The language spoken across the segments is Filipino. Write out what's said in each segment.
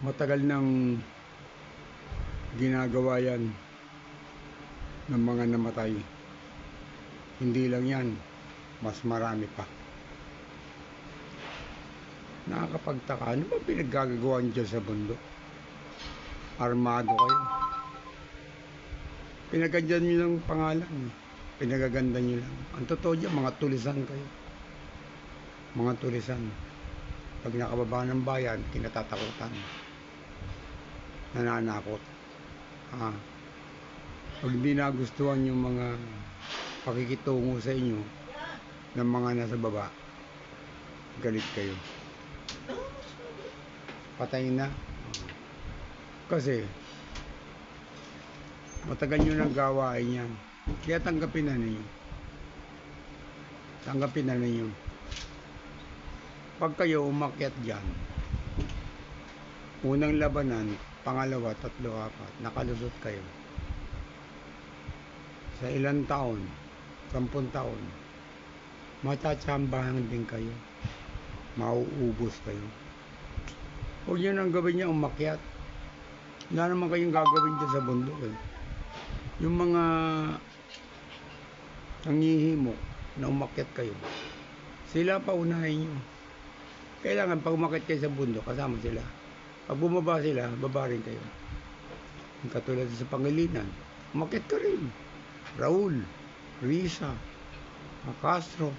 Matagal nang ginagawa yan ng mga namatay. Hindi lang yan, mas marami pa. Nakakapagtaka, ano ba pinaggagawa niyo dyan sa bundok? Armado kayo. Pinagandyan niyo lang pangalan. Pinagaganda niyo lang. Ang totoo dyan, mga tulisan kayo. Mga tulisan. Pag nakababa ng bayan, kinatatakutan. Nananakot. Pag hindi nagustuhan yung mga pakikitungo sa inyo ng mga nasa baba, galit kayo. Patayin na. Kasi matagal nyo nang gawain yan. Kaya tanggapin na ninyo. Tanggapin na ninyo. Pag kayo umakyat dyan, unang labanan, pangalawa, tatlo, apat, nakalusot kayo. Sa ilang taon, 10 taon, matatsambahan din kayo. Mauubos kayo. Huwag nyo nang gawin niya umakyat. Wala naman kayong gagawin dyan sa bundok eh. Yung mga nanghihimok na umakyat kayo, sila pa unahin nyo. Kailangan pag umakyat kayo sa bundok, kasama sila. Pag bumaba sila, baba rin kayo. Katulad sa Pangilinan, umakyat ka rin. Raul, Risa, Castro,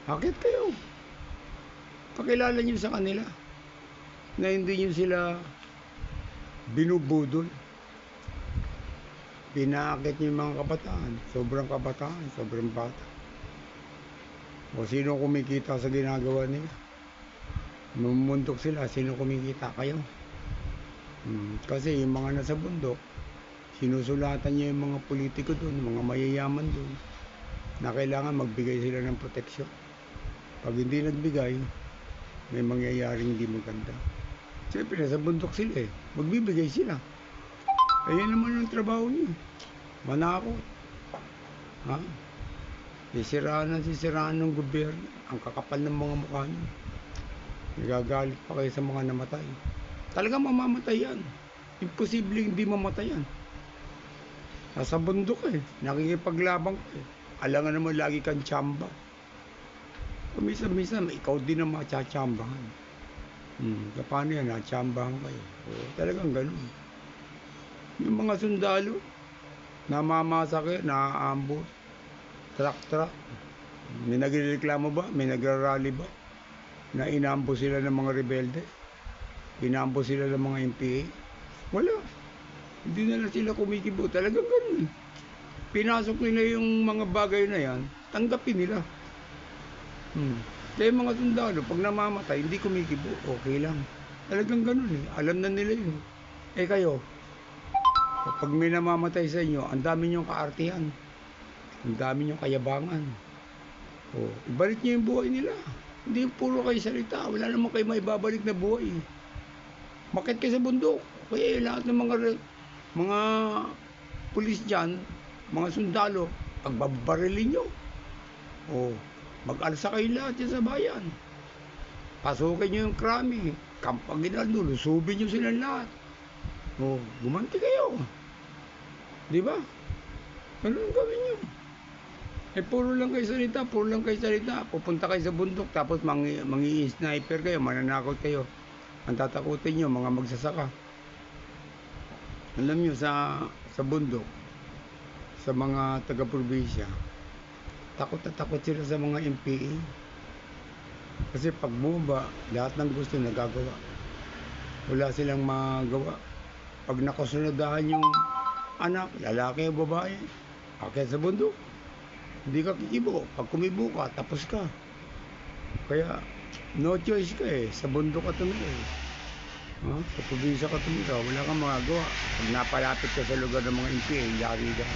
umakyat kayo. Pakilala nyo sa kanila na hindi nyo sila binubudol. Pinaakit nyo yung mga kabataan. Sobrang bata. O sino kumikita sa ginagawa nila? Mamundok sila, sino kumikita? Kayo. Kasi yung mga nasa bundok, sinusulatan niya yung mga politiko doon, mga mayayaman doon, na kailangan magbigay sila ng proteksyon. Pag hindi nagbigay, may mangyayaring hindi maganda. Siyempre, nasa bundok sila eh. Magbibigay sila. Ayan naman ang trabaho niyo. Manakot. Sisiraan ng gobyerno. Ang kakapal ng mga mukha niyo. Nagagalit pa kayo sa mga namatay. Talagang mamamatay yan. Imposible hindi mamatay yan. Nasa bundok eh. Nakikipaglabang ka eh. Alangan naman lagi kang tsamba. Kumisa-misa, ikaw din ang matsatsambahan. Paano yan? Natsambahan kayo. Talagang ganun. Yung mga sundalo, namamasakit, naaambos, truck. May nagreklamo ba? May nagrarally ba? Na inaambos sila ng mga rebelde? Inaambos sila ng mga MPA? Wala. Hindi na lang sila kumikibo. Talagang ganun. Pinasok nila yung mga bagay na yan, tanggapin nila. Kaya mga sundalo, pag namamatay, hindi kumikibo. Okay lang. Talagang ganun eh. Alam na nila yun. Eh kayo, pag may namamatay sa inyo, ang dami niyong kaartihan. Ang dami niyong kayabangan. Ibalik niyo yung buhay nila. Hindi puro kayo salita. Wala naman kayo may babalik na buhay. Makit kayo sa bundok. Kaya lahat ng mga pulis dyan, mga sundalo, pagbabarilin nyo. Mag-alsa kayo lahat dyan sa bayan. Pasukin nyo yung krami. Kampagin doon, lusubin nyo sila lahat. Gumanti kayo. Di ba? Ganun gawin nyo. Puro lang kayo salita. Pupunta kayo sa bundok, tapos mangi-sniper kayo, mananakot kayo. Ang tatakutin nyo, mga magsasaka. Alam nyo, sa bundok, sa mga taga-probinsya, takot na takot sila sa mga MPA. Kasi pag bumaba, lahat ng gusto nagagawa. Wala silang magawa. Pag nakasunadahan yung anak, lalaki o babae, akit sa bundok, hindi ka kikibo. Pag kumibo ka, tapos ka. Kaya, no choice ka eh. Sa bundok ka tumira eh. Sa probinsya ka tumira, wala kang magagawa. Pag napalapit ka sa lugar ng mga MPA, yari ka.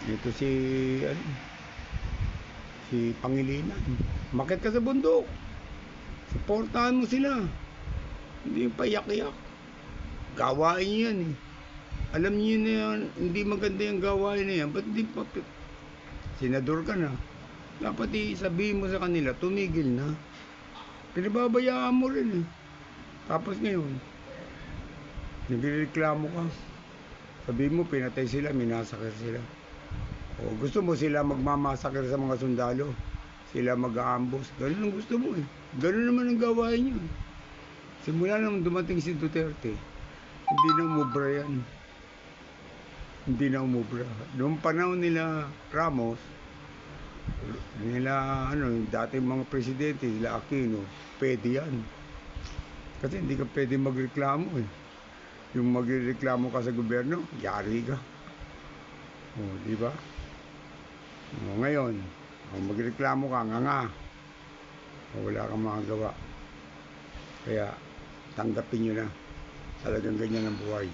Ito si Pangilinan. Makit ka sa bundok. Suportahan mo sila. Hindi yung payak-yak. Gawain nyo yan eh. Alam niyo na yan, hindi maganda yung gawain na yan. Ba't di pa senador ka na? Dapat sabihin mo sa kanila, tumigil na. Pinababayaan mo rin eh. Tapos ngayon, nagreklamo ka. Sabi mo, pinatay sila, minasakir sila. O gusto mo sila magmamasakir sa mga sundalo. Sila mag-aambos. Ganun ang gusto mo eh. Ganun naman ang gawain nyo. Simula nang dumating si Duterte, hindi na umubra yan. Hindi na umubra. Noong panahon nila Ramos, nila yung dating mga presidente, nila Aquino, pwede yan. Kasi hindi ka pwede magreklamo eh. Yung magreklamo ka sa gobyerno, yari ka. O, di ba? O, ngayon, magreklamo ka, nga. O, wala kang magagawa. Kaya, tanggapin nyo na. Talagang ganyan ang buhay.